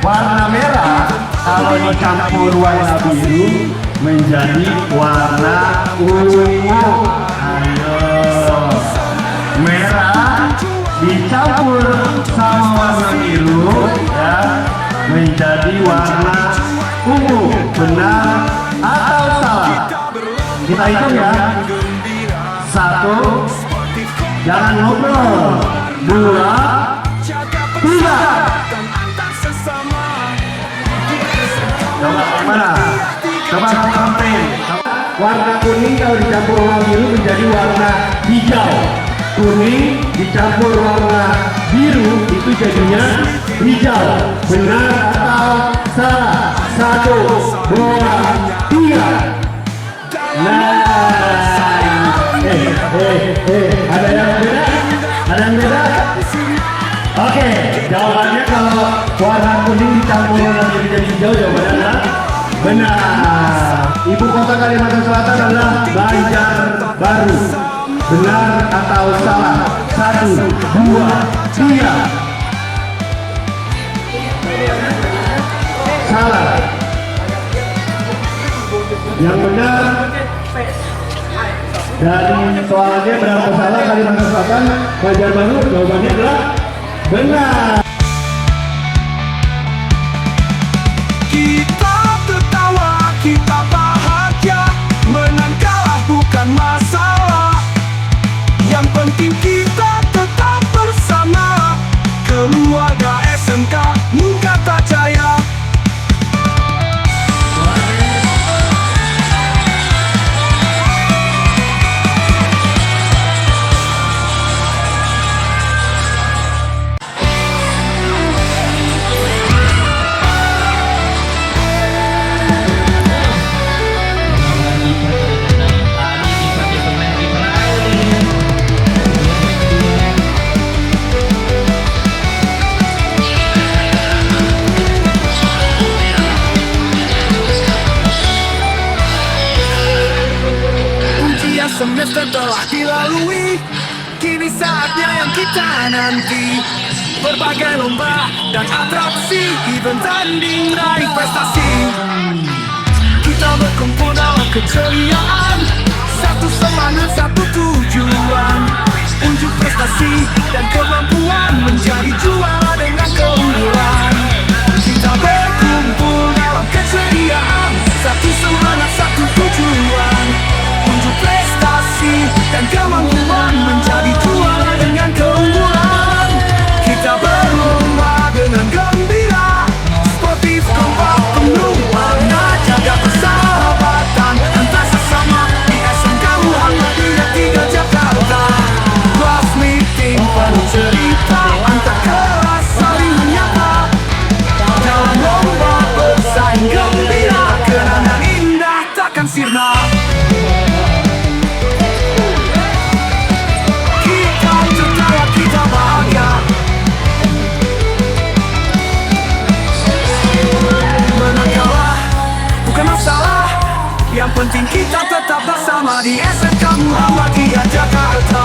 Warna merah kalau dicampur warna biru menjadi warna ungu. Ayo, merah dicampur sama warna biru ya menjadi warna ungu. Benar atau salah? Kita hitung ya. 1, jangan ngobrol. 2, 3. Coba mana? Coba sampein. Warna kuning kalau dicampur warna biru menjadi warna hijau. Kuning dicampur warna biru itu jadinya hijau. Benar atau salah? 1, 2, 3. Nah, ada yang beda? Ada yang beda? Oke, jawabannya kalau warna kuning dicampur warna biru jadi hijau, jawabannya adalah benar. Ibu kota Kalimantan Selatan adalah Banjarbaru. Benar atau salah? 1, 2, 3. Salah. Yang benar dari soalnya benar atau salah Kalimantan Selatan Banjarbaru, jawabannya adalah benar. Kita tertawa, kita bahagia, menang kalah bukan masalah. Yang penting kita tetap bersama, keluarga SMK Mookata Jaya. Semester telah dilalui, kini saatnya yang kita nanti. Berbagai lomba dan atraksi, event tanding raih prestasi. Kita berkumpul dalam keceriaan, satu semangat, satu tujuan. Unjuk prestasi dan kemampuan menjadi juara dengan keunggulan. Kita berkumpul dalam keceriaan, satu semangat, satu tujuan. Unjuk prestasi dan kemampuan menjadi juara dengan keunggulan. Kita berlomba dengan gembira, sportif, kompak, penuh warna, jaga persahabatan antar sesama di SMK Muhammadiyah 3 Jakarta. Class meeting penuh cerita, antar kelas saling menyapa. Dalam lomba bersaing gembira, kenangan indah takkan sirna. Yang penting kita tetap bersama di SMK Muhammadiyah Jakarta.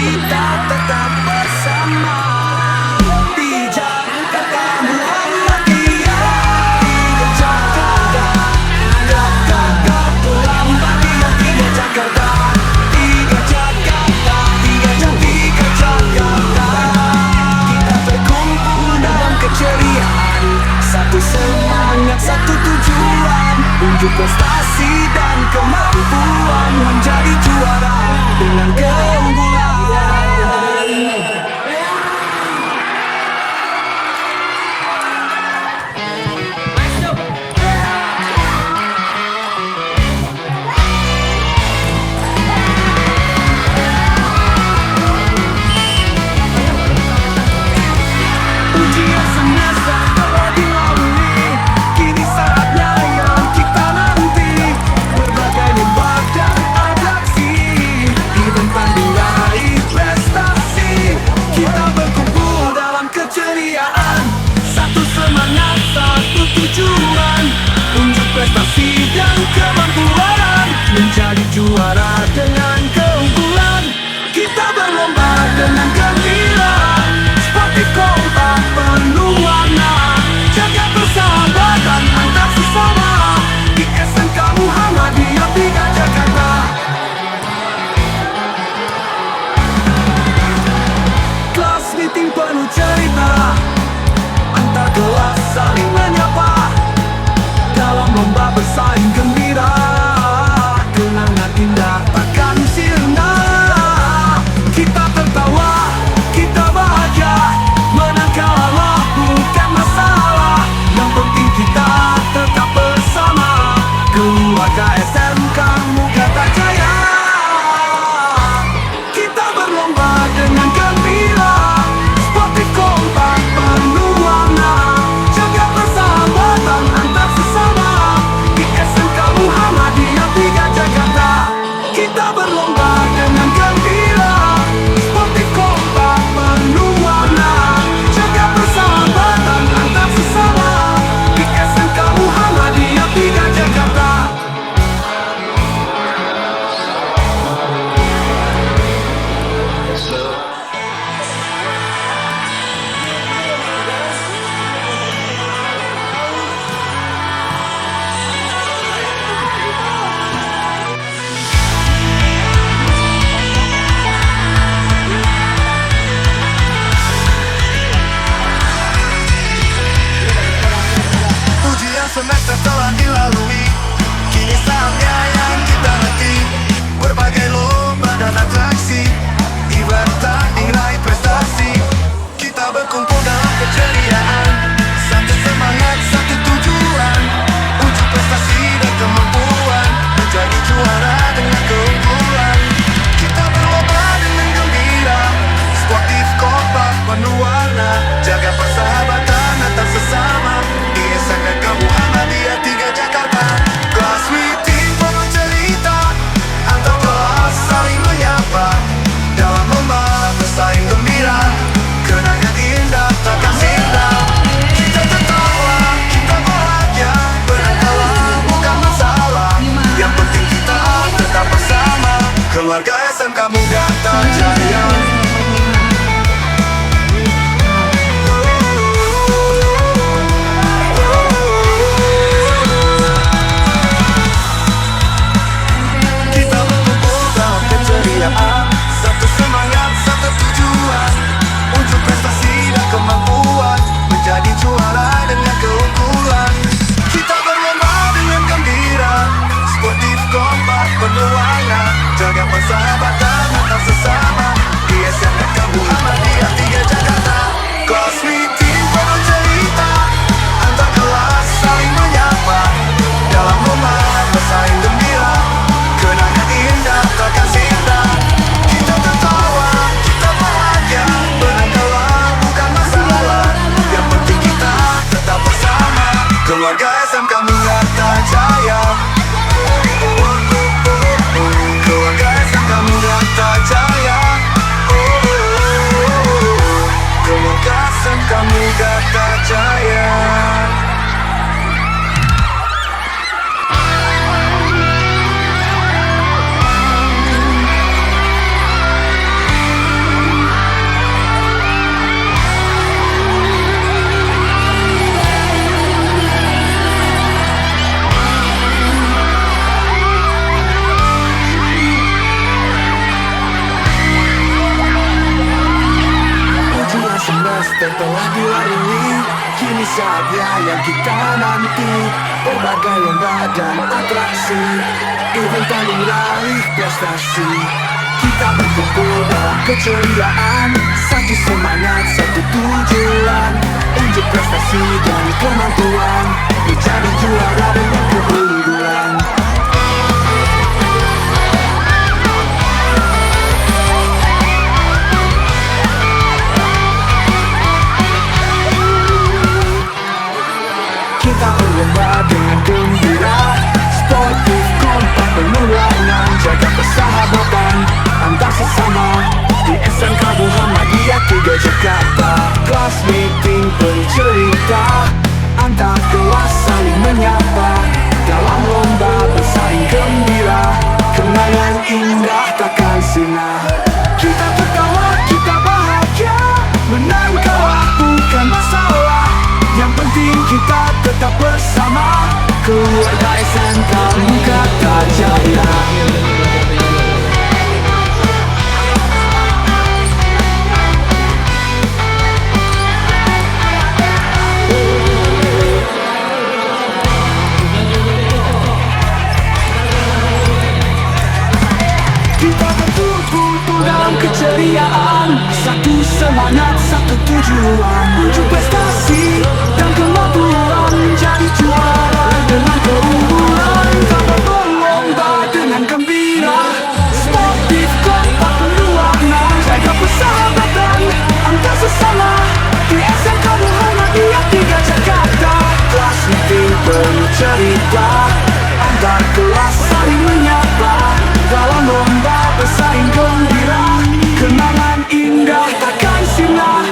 kita tetap bersama di Jakarta Muhammadiyah, di Jakarta, Jakarta Muhammadiyah, di Jakarta, di Jakarta, di Jakarta. Kita berkumpul dalam keceriaan, satu semangat, satu tujuan, unjuk prestasi dan kemampuan menjadi juara dengan keunggulan. Ujian semester telah dilalui, kini saatnya yang kita nanti. Berbagai lomba dan atraksi, event meraih prestasi. Kita berkumpul dalam keceriaan, satu semangat, satu tujuan, unjuk prestasi dan kemampuan menjadi juara dengan keunggulan. Kita berlomba dengan gembira, sportif kompak penuh warna, jaga persahabatan antar sesama di SMK Muhammadiyah 3 Jakarta. Kelas meeting penuh cerita, antar kelas saling menyapa, dalam lomba bersaing gembira, kenangan indah takkan sirna. Kita tertawa, kita bahagia, menang kalah bukan masalah, yang penting kita tetap bersama keluarga SMK Mukarta Jaya. Kita berlomba dengan gembira, sportif kompak penuh warna, jaga persahabatan antar sesama di SMK Muhammadiyah 3 Jakarta. Kita berlomba dengan gembira, sportif kompak penuh warna, jaga persahabatan antar sesama di SMK Muhammadiyah 3 Jakarta. Ujian semester telah dilalui, kini saatnya yang kita nanti. Berbagai lomba dan atraksi, ibadah nilai prestasi. Kita berkumpul dalam keceriaan, satu semangat, satu tujuan, unjuk prestasi dan kemampuan menjadi juara dengan keunggulan. Kita berlomba dengan gembira, sportif kompak penuh warna, jaga persahabatan antar sesama di SMK Muhammadiyah 3 Jakarta. Kelas meeting penuh cerita, antar kelas saling menyapa, dalam lomba bersaing gembira, kenangan indah takkan sirna. Kita tertawa, kita bahagia, menang kalah bukan masalah, yang penting kita tetap bersama keluarga SMK Mukarta Jaya. Kita berkumpul dalam keceriaan, satu semangat, satu tujuan, unjuk prestasi dan kemampuan menjadi juara dengan keunggulan. Kita berlomba dengan gembira, sportif kompak penuh warna, jaga persahabatan antar sesama di SMK Muhammadiyah 3 Jakarta. Kelas meeting penuh cerita, antar kelas saling menyapa, dalam lomba bersaing gembira, kenangan indah takkan sirna. Kita tertawa, kita bahagia, menang kalah bukan masalah, yang penting kita tetap bersama keluarga SMK Mukarta Jaya. Keluarga SMK Mukarta Jaya. Keluarga SMK Mukarta Jaya. setelah dilalui, kini saatnya yang kita nanti. Berbagai lomba dan atraksi, event paling raih prestasi. Kita berkumpul dalam keceriaan, satu semangat, satu tujuan. Unjuk prestasi dan kemampuan, menjadi juara dengan keunggulan. Kita berlomba dengan gembira, sportif, kompak, penuh layanan, jaga persahabatan antar sesama. Di SMK Muhammadiyah 3 Jakarta, kelas meeting penuh cerita, antar kelas saling menyapa. Dalam lomba bersaing gembira, kenangan indah takkan sirna. Kita tertawa, kita bahagia, menang kalah bukan masalah. Yang penting kita tetap bersama, keluarga SMK Mukarta Jaya. Kita berkumpul dalam keceriaan, satu semangat, satu tujuan. Unjuk prestasi dan kemampuan, menjadi juara dengan keunggulan. Kita berlomba dengan gembira, sportif, kompak, penuh warna, jaga persahabatan antar sesama. Di SMK Muhammadiyah 3 Jakarta, kelas meeting penuh cerita, antar kelas saling menyapa. Dalam lomba bersaing gembira, kenangan indah takkan sirna.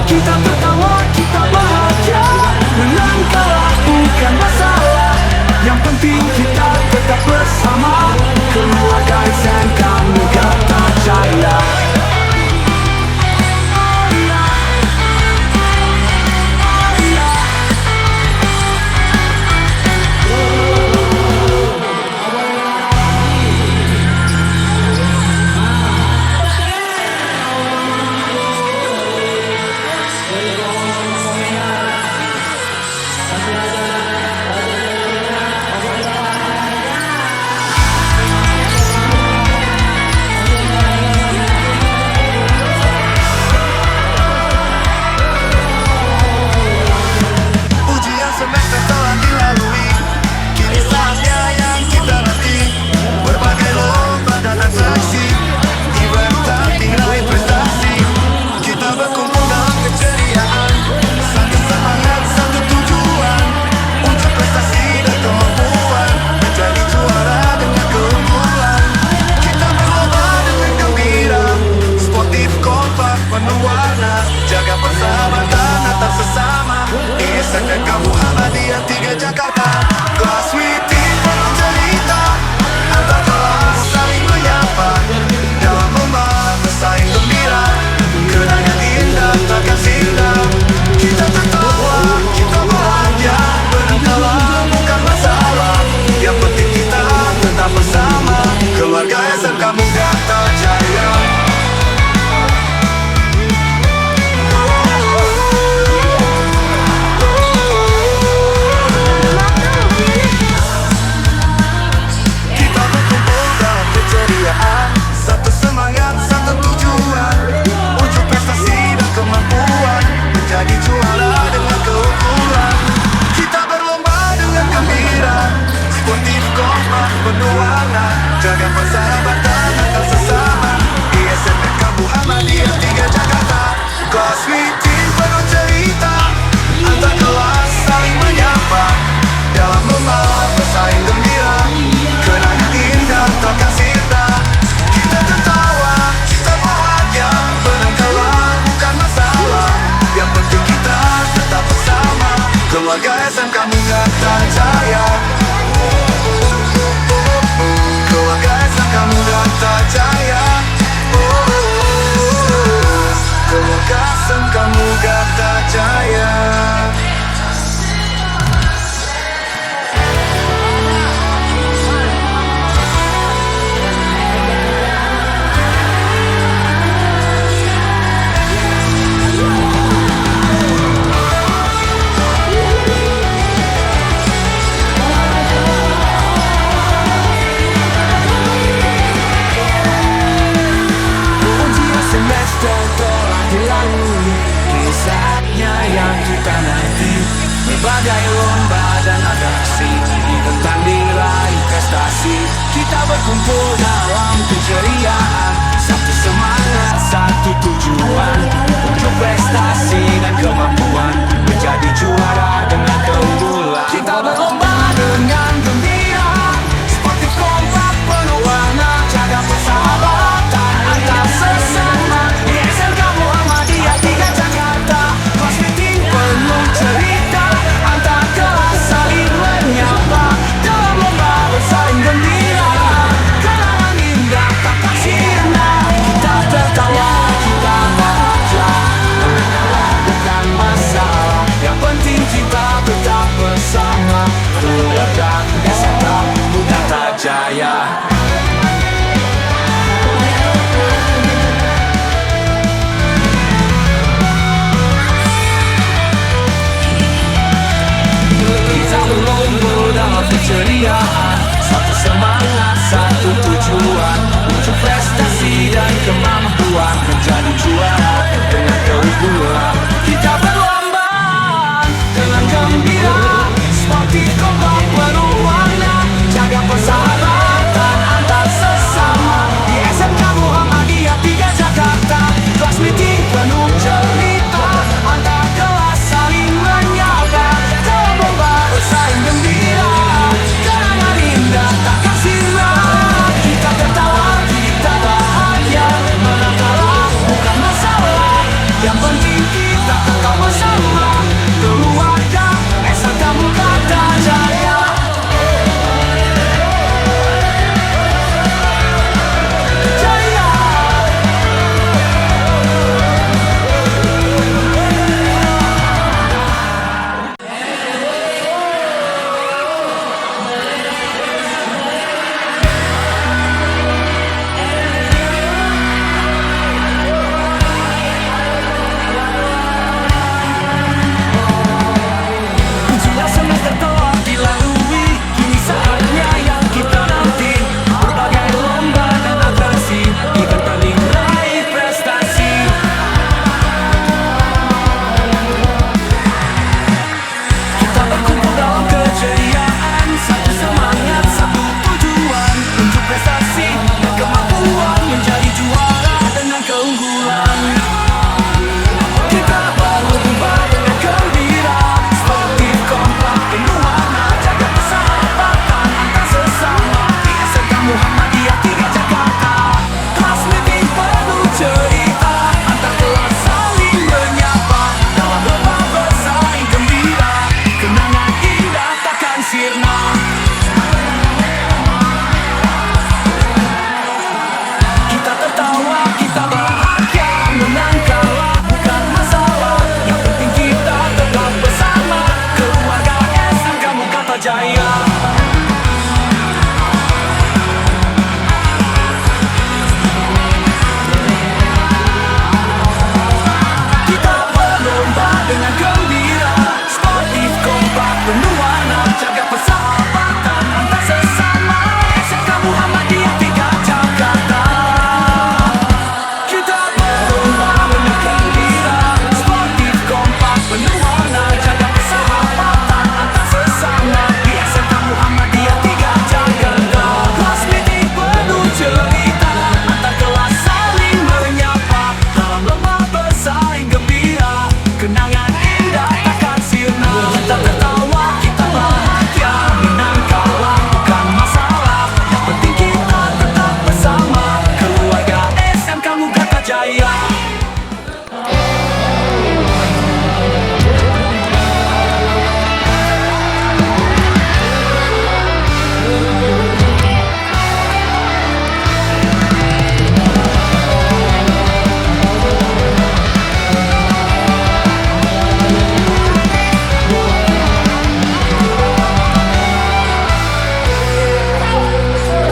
Kita tertawa, kita bahagia, menang kalah bukan masalah. Yang penting kita tetap bersama, keluarga SMK Mukarta Jaya. Ujian semester telah dilalui, kini saatnya yang kita nanti. Berbagai lomba dan atraksi, event tanti raih prestasi. Kita berkumpul dalam keceriaan, satu semangat, satu tujuan. Unjuk prestasi dan kemampuan, menjadi juara dengan keunggulan. Kita berlomba dengan gembira, sportif, kompak, penuh warna, jaga persahabatan antar sesama. Di SMK Muhammadiyah 3 Jakarta, kelas meeting penuh cerita, antar kelas saling menyapa. Dalam lomba bersaing gembira, kenangan indah takkan sirna. Kita tertawa, kita bahagia, menang kalah bukan masalah. Yang penting kita tetap bersama, keluarga SMK Mukarta Jaya. Kita berkumpul dalam keceriaan, satu semangat, satu tujuan. Unjuk prestasi dan kemampuan, menjadi juara dengan keunggulan. Kita berlomba dengan gembira, sportif, kompak, penuh warna, jaga persahabatan antar sesama. Di SMK Muhammadiyah 3 Jakarta, kelas meeting penuh cerita, antar kelas saling menyapa. Dalam lomba bersaing gembira, kenangan indah takkan sirna. Kita tertawa, kita bahagia, menang kalah bukan masalah. Yang penting kita tetap bersama, keluarga SMK Mukarta Jaya. Keluarga SMK Mukarta Jaya. Keluarga SMK Mukarta Jaya. Berbagai lomba dan atraksi, tentang diraih prestasi. Kita berkumpul dalam keceriaan, satu semangat, satu tujuan, untuk prestasi dan kemampuan menjadi juara dengan keunggulan. Kita berlomba dengan gembira, sportif kompak penuh warna, jaga persahabatan antar sesama. Di SMK Muhammadiyah 3 Jakarta, kelas meeting penuh cerita, antar kelas saling menyapa, dalam lomba bersaing gembira, kenangan indah tak sirna. Kita tertawa, kita bahagia, bukan masalah, yang penting kita tetap bersama. Keluarga SMK Muda Jaya. Kita berlomba dalam keceriaan, satu semangat, satu tujuan, untuk prestasi dan kemampuan menjadi juara dengan keunggulan. Kita berlomba dengan gembira, sportif kompak penuh warna, jaga persahabatan antar sesama. Di SMK Muhammadiyah 3 Jakarta, kelas meeting penuh cerita, antar kelas saling menyapa, dalam lomba bersaing gembira, kenangan indah takkan sirna. Kita tertawa, kita bahagia, menang kalah bukan masalah, yang penting kita tetap bersama. Keluarga SMK Muda Jaya. Jaya. Sudah semester telah dilalui, kini saatnya yang kita nanti. Berbagai lomba dan atraksi, kita saling raih prestasi. Kita berkumpul dalam keceriaan, satu semangat, satu tujuan, untuk prestasi dan kemampuan menjadi juara dengan keunggulan. Kita berlomba dengan gembira, sportif kompak penuh warna, jaga persahabatan antar sesama. Di SMK Muhammadiyah 3 Jakarta, kelas meeting penuh cerita, antar kelas saling menyapa, dalam lomba bersaing gembira, kenangan indah takkan sirna. Kita tertawa, kita bahagia, menang kalah bukan masalah, yang penting kita tetap bersama. Keluarga SMK Muda Jaya. Kita berlomba dengan gembira, sportif kompak penuh warna, jaga persahabatan antar sesama. SMK Muhammadiyah 3 Jakarta. Kita berlomba dengan gembira, sportif kompak penuh warna, jaga persahabatan antar sesama. Di SMK Muhammadiyah 3 Jakarta, kelas meeting penuh cerita, antar kelas saling menyapa, dalam lomba bersaing gembira, kenangan indah takkan sirna. Kita tertawa, kita bahagia, menang kalah bukan masalah, yang penting kita tetap bersama. Keluarga SMK Muda Jaya.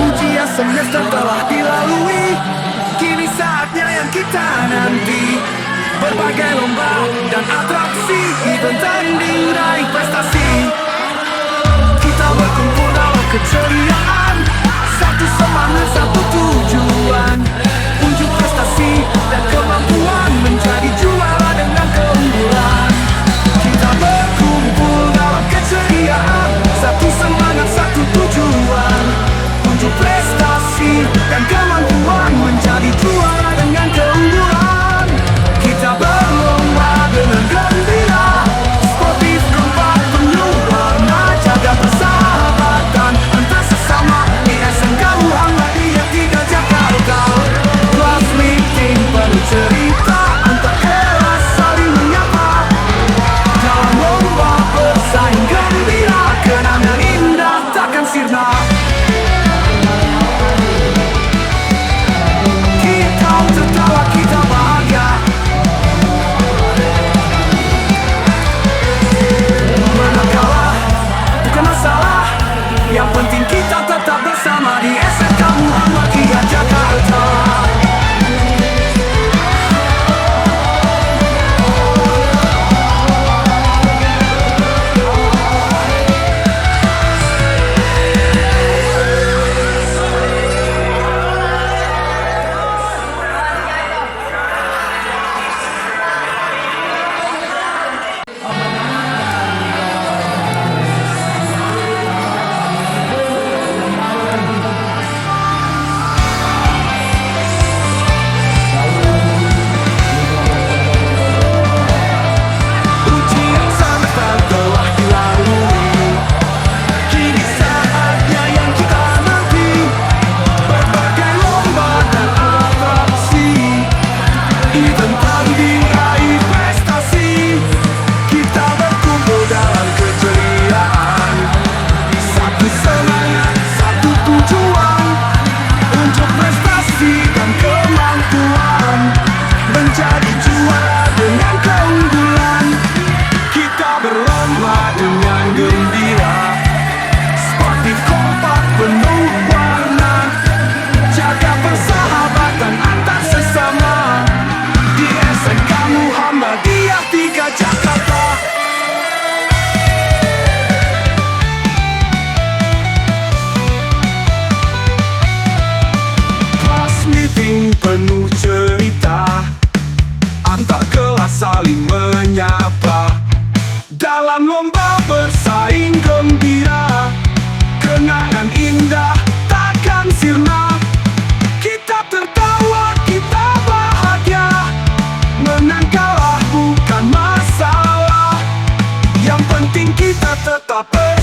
Ujian semester telah dilalui, kini saatnya yang kita nanti. Berbagai lomba dan atraksi, event tanding raih prestasi. Kita berkumpul dalam keceriaan, satu semangat, satu tujuan, unjuk prestasi dan kemampuan menjadi juara dengan keunggulan. Kita berkumpul dalam dalam lomba bersaing gembira. Kenangan indah takkan sirna. Kita tertawa, kita bahagia. Menang kalah bukan masalah. Yang penting kita tetap bersama.